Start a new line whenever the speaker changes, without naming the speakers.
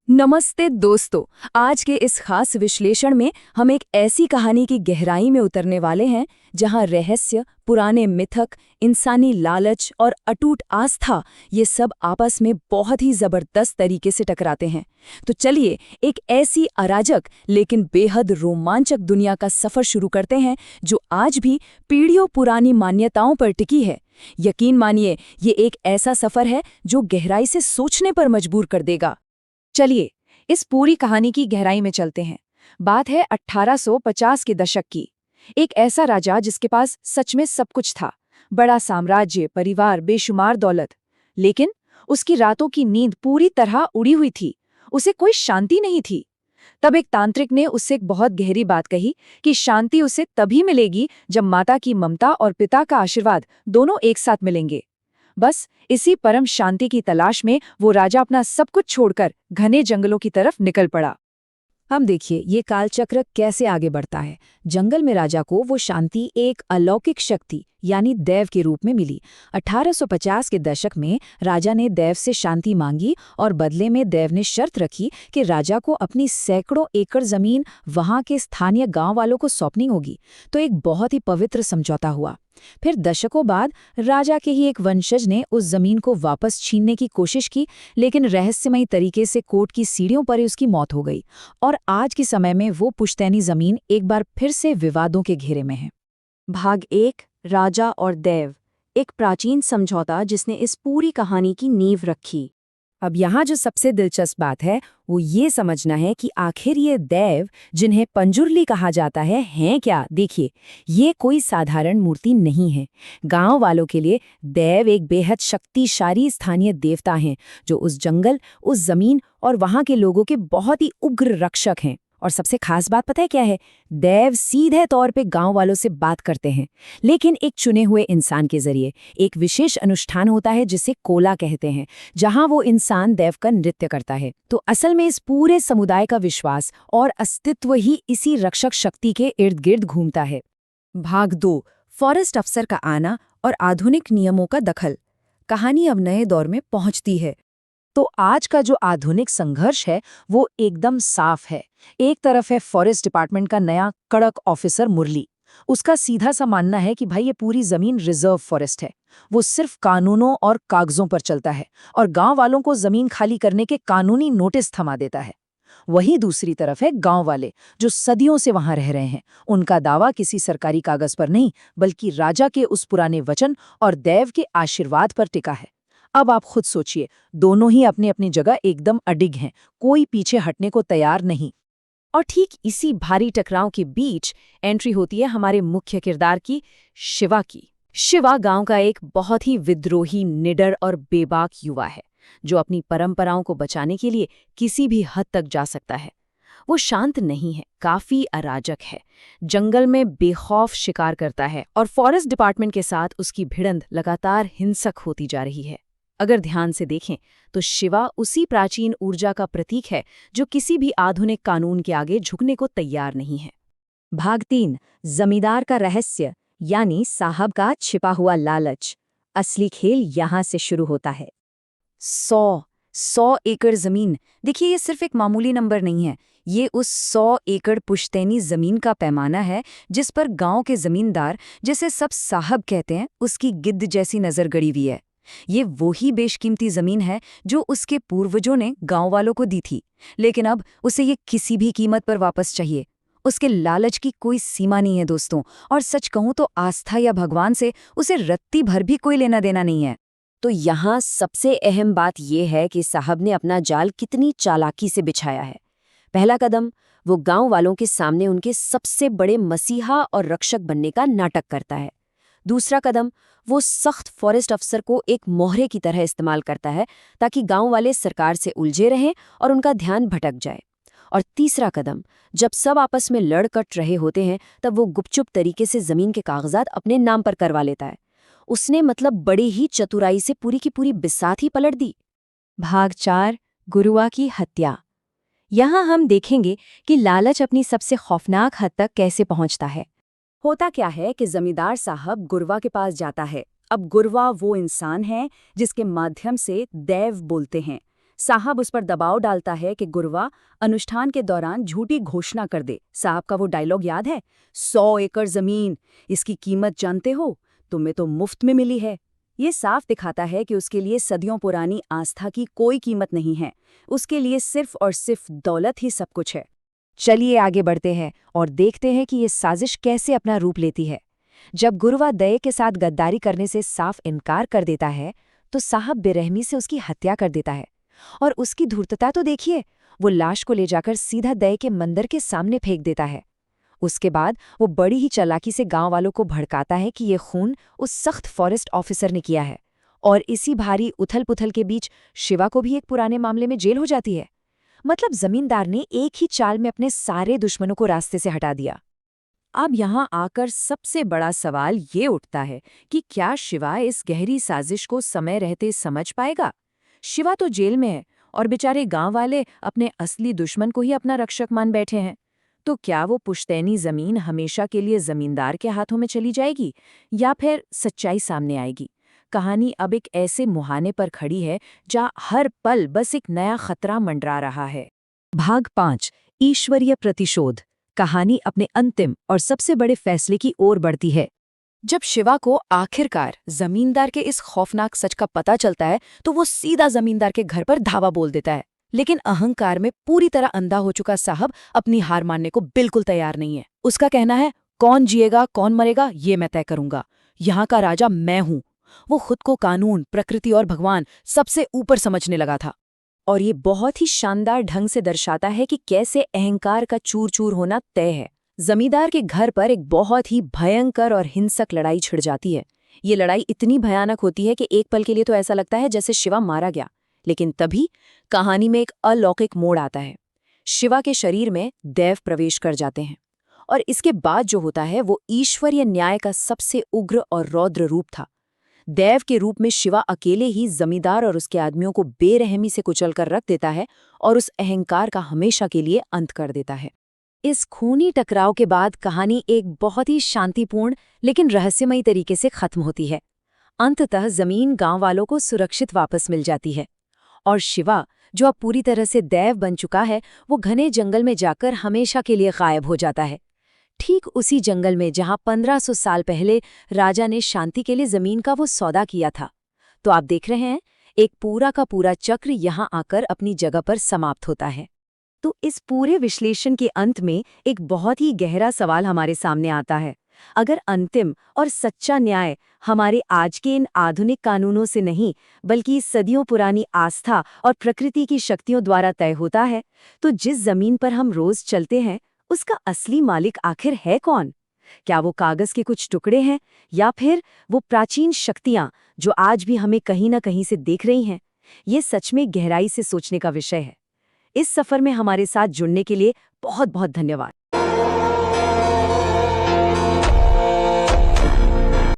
नमस्ते दोस्तों। आज के इस खास विश्लेषण में हम एक ऐसी कहानी की गहराई में उतरने वाले हैं जहां रहस्य, पुराने मिथक, इंसानी लालच और अटूट आस्था ये सब आपस में बहुत ही जबरदस्त तरीके से टकराते हैं। तो चलिए एक ऐसी अराजक लेकिन बेहद रोमांचक दुनिया का सफर शुरू करते हैं जो आज भी पीढ़ियों पुरानी मान्यताओं पर टिकी है। यकीन मानिए, ये एक ऐसा सफर है जो गहराई से सोचने पर मजबूर कर देगा।
चलिए इस पूरी कहानी की गहराई में चलते हैं। बात है 1850 के दशक की। एक ऐसा राजा जिसके पास सच में सब कुछ था, बड़ा साम्राज्य, परिवार, बेशुमार दौलत। लेकिन उसकी रातों की नींद पूरी तरह उड़ी हुई थी, उसे कोई शांति नहीं थी। तब एक तांत्रिक ने उससे एक बहुत गहरी बात कही कि शांति उसे तभी मिलेगी जब माता की ममता और पिता का आशीर्वाद दोनों एक साथ मिलेंगे। बस इसी परम शांति की तलाश में वो राजा अपना सब कुछ छोड़कर घने जंगलों की तरफ निकल पड़ा।
हम देखिए ये कालचक्र कैसे आगे बढ़ता है। जंगल में राजा को वो शांति एक अलौकिक शक्ति यानी देव के रूप में मिली। 1850 के दशक में राजा ने देव से शांति मांगी और बदले में देव ने शर्त रखी कि राजा को अपनी सैकड़ों एकड़ जमीन वहां के स्थानीय गांव वालों को सौंपनी होगी। तो एक बहुत ही पवित्र समझौता हुआ। फिर दशकों बाद राजा के ही एक वंशज ने उस जमीन को वापस छीनने की कोशिश की, लेकिन रहस्यमयी तरीके से कोर्ट की सीढ़ियों पर ही उसकी मौत हो गई। और आज के समय में वो पुश्तैनी जमीन एक बार फिर से विवादों के घेरे में है।
भाग 1, राजा और देव, एक प्राचीन समझौता जिसने इस पूरी कहानी की नींव रखी।
अब यहाँ जो सबसे दिलचस्प बात है वो ये समझना है कि आखिर ये देव जिन्हें पंजुर्ली कहा जाता है हैं क्या। देखिए, ये कोई साधारण मूर्ति नहीं है। गांव वालों के लिए देव एक बेहद शक्तिशाली स्थानीय देवता हैं जो उस जंगल, उस जमीन और वहां के लोगों के बहुत ही उग्र रक्षक हैं। और सबसे खास बात पता है क्या है? देव सीधे तौर पे गांव वालों से बात करते हैं, लेकिन एक चुने हुए इंसान के जरिए। एक विशेष अनुष्ठान होता है जिसे कोला कहते हैं, जहां वो इंसान देव का नृत्य करता है। तो असल में इस पूरे समुदाय का विश्वास और अस्तित्व ही इसी रक्षक शक्ति के इर्द गिर्द घूमता है।
भाग 2, फॉरेस्ट अफसर का आना और आधुनिक नियमों का दखल। कहानी अब नए दौर में पहुंचती है। तो आज का जो आधुनिक संघर्ष है वो एकदम साफ है। एक तरफ है फॉरेस्ट डिपार्टमेंट का नया कड़क ऑफिसर मुरली। उसका सीधा सा मानना है कि भाई ये पूरी जमीन रिजर्व फॉरेस्ट है, वो सिर्फ कानूनों और कागजों पर चलता है और गांव वालों को जमीन खाली करने के कानूनी नोटिस थमा देता है। वहीं दूसरी तरफ है गांव वाले जो सदियों से वहां रह रहे हैं। उनका दावा किसी सरकारी कागज पर नहीं बल्कि राजा के उस पुराने वचन और देव के आशीर्वाद पर टिका है। अब आप खुद सोचिए, दोनों ही अपनी अपनी जगह एकदम अडिग हैं, कोई पीछे हटने को तैयार नहीं।
और ठीक इसी भारी टकराव के बीच एंट्री होती है हमारे मुख्य किरदार की, शिवा की। शिवा गांव का एक बहुत ही विद्रोही, निडर और बेबाक युवा है जो अपनी परंपराओं को बचाने के लिए किसी भी हद तक जा सकता है। वो शांत नहीं है, काफी अराजक है, जंगल में बेखौफ शिकार करता है और फॉरेस्ट डिपार्टमेंट के साथ उसकी भिड़ंत लगातार हिंसक होती जा रही है। अगर ध्यान से देखें तो शिवा उसी प्राचीन ऊर्जा का प्रतीक है जो किसी भी आधुनिक कानून के आगे झुकने को तैयार नहीं है।
भाग 3, जमींदार का रहस्य यानी साहब का छिपा हुआ लालच। असली खेल यहाँ से शुरू होता है।
100 एकड़ जमीन। देखिए, ये सिर्फ एक मामूली नंबर नहीं है, ये उस 100 एकड़ पुश्तैनी जमीन का पैमाना है जिस पर गांव के जमींदार, जिसे सब साहब कहते हैं, उसकी गिद्ध जैसी नजर गड़ी हुई है। ये वही बेशकीमती जमीन है जो उसके पूर्वजों ने गांव वालों को दी थी, लेकिन अब उसे ये किसी भी कीमत पर वापस चाहिए। उसके लालच की कोई सीमा नहीं है दोस्तों, और सच कहूं तो आस्था या भगवान से उसे रत्ती भर भी कोई लेना देना नहीं है।
तो यहाँ सबसे अहम बात यह है कि साहब ने अपना जाल कितनी चालाकी से बिछाया है। पहला कदम, वो गांव वालों के सामने उनके सबसे बड़े मसीहा और रक्षक बनने का नाटक करता है। दूसरा कदम, वो सख्त फॉरेस्ट अफसर को एक मोहरे की तरह इस्तेमाल करता है ताकि गांव वाले सरकार से उलझे रहें और उनका ध्यान भटक जाए। और तीसरा कदम, जब सब आपस में लड़ कट रहे होते हैं तब वो गुपचुप तरीके से जमीन के कागजात अपने नाम पर करवा लेता है। उसने मतलब बड़े ही चतुराई से पूरी की पूरी बिसात ही पलट दी।
भाग 4, गुरुआ की हत्या। यहाँ हम देखेंगे कि लालच अपनी सबसे खौफनाक हद तक कैसे पहुंचता है। होता क्या है कि जमींदार साहब गुरवा के पास जाता है। अब गुरवा वो इंसान है जिसके माध्यम से देव बोलते हैं। साहब उस पर दबाव डालता है कि गुरवा अनुष्ठान के दौरान झूठी घोषणा कर दे। साहब का वो डायलॉग याद है, 100 एकड़ जमीन, इसकी कीमत जानते हो, तुम्हें तो मुफ्त में मिली है। ये साफ दिखाता है कि उसके लिए सदियों पुरानी आस्था की कोई कीमत नहीं है, उसके लिए सिर्फ और सिर्फ दौलत ही सब कुछ है।
चलिए आगे बढ़ते हैं और देखते हैं कि ये साजिश कैसे अपना रूप लेती है। जब गुरवा दये के साथ गद्दारी करने से साफ इनकार कर देता है, तो साहब बेरहमी से उसकी हत्या कर देता है। और उसकी धूर्तता तो देखिए, वो लाश को ले जाकर सीधा दये के मंदिर के सामने फेंक देता है। उसके बाद वो बड़ी ही चालाकी से गांव वालों को भड़काता है कि ये खून उस सख्त फॉरेस्ट ऑफिसर ने किया है। और इसी भारी उथल-पुथल के बीच शिवा को भी एक पुराने मामले में जेल हो जाती है। मतलब जमींदार ने एक ही चाल में अपने सारे दुश्मनों को रास्ते से हटा दिया। अब यहाँ आकर सबसे बड़ा सवाल ये उठता है कि क्या शिवा इस गहरी साजिश को समय रहते समझ पाएगा? शिवा तो जेल में है और बेचारे गांव वाले अपने असली दुश्मन को ही अपना रक्षक मान बैठे हैं। तो क्या वो पुश्तैनी जमीन हमेशा के लिए जमींदार के हाथों में चली जाएगी या फिर सच्चाई सामने आएगी? कहानी अब एक ऐसे मुहाने पर खड़ी है जहाँ हर पल बस एक नया खतरा मंडरा रहा है। भाग 5, ईश्वरीय प्रतिशोध। कहानी अपने अंतिम और सबसे बड़े फैसले की ओर बढ़ती है। जब शिवा को आखिरकार जमींदार के इस खौफनाक सच का पता चलता है, तो वो सीधा जमींदार के घर पर धावा बोल देता है। लेकिन अहंकार में पूरी तरह अंधा हो चुका साहब अपनी हार मानने को बिल्कुल तैयार नहीं है। उसका कहना है, कौन जिएगा कौन मरेगा ये मैं तय करूंगा, यहाँ का राजा मैं हूं। वो खुद को कानून, प्रकृति और भगवान सबसे ऊपर समझने लगा था। और ये बहुत ही शानदार ढंग से दर्शाता है कि कैसे अहंकार का चूर चूर होना तय है। जमींदार के घर पर एक बहुत ही भयंकर और हिंसक लड़ाई छिड़ जाती है। ये लड़ाई इतनी भयानक होती है कि एक पल के लिए तो ऐसा लगता है जैसे शिवा मारा गया। लेकिन तभी कहानी में एक अलौकिक मोड़ आता है। शिवा के शरीर में दैव प्रवेश कर जाते हैं और इसके बाद जो होता है वो ईश्वरीय न्याय का सबसे उग्र और रौद्र रूप था। दैव के रूप में शिवा अकेले ही जमींदार और उसके आदमियों को बेरहमी से कुचलकर रख देता है और उस अहंकार का हमेशा के लिए अंत कर देता है। इस खूनी टकराव के बाद कहानी एक बहुत ही शांतिपूर्ण लेकिन रहस्यमयी तरीके से खत्म होती है। अंततः जमीन गांव वालों को सुरक्षित वापस मिल जाती है और शिवा, जो अब पूरी तरह से दैव बन चुका है, वो घने जंगल में जाकर हमेशा के लिए गायब हो जाता है। ठीक उसी जंगल में जहां 1500 साल पहले राजा ने शांति के लिए जमीन का वो सौदा किया था। तो आप देख रहे हैं, एक पूरा का पूरा चक्र यहां आकर अपनी जगह पर समाप्त होता है। तो इस पूरे विश्लेषण के अंत में एक बहुत ही गहरा सवाल हमारे सामने आता है। अगर अंतिम और सच्चा न्याय हमारे आज के इन आधुनिक कानूनों से नहीं, बल्कि सदियों पुरानी आस्था और प्रकृति की शक्तियों द्वारा तय होता है, तो जिस जमीन पर हम रोज चलते हैं, उसका असली मालिक आखिर है कौन? क्या वो कागज के कुछ टुकड़े हैं या फिर वो प्राचीन शक्तियां जो आज भी हमें कहीं न कहीं से देख रही हैं? ये सच में गहराई से सोचने का विषय है। इस सफर में हमारे साथ जुड़ने के लिए बहुत बहुत धन्यवाद।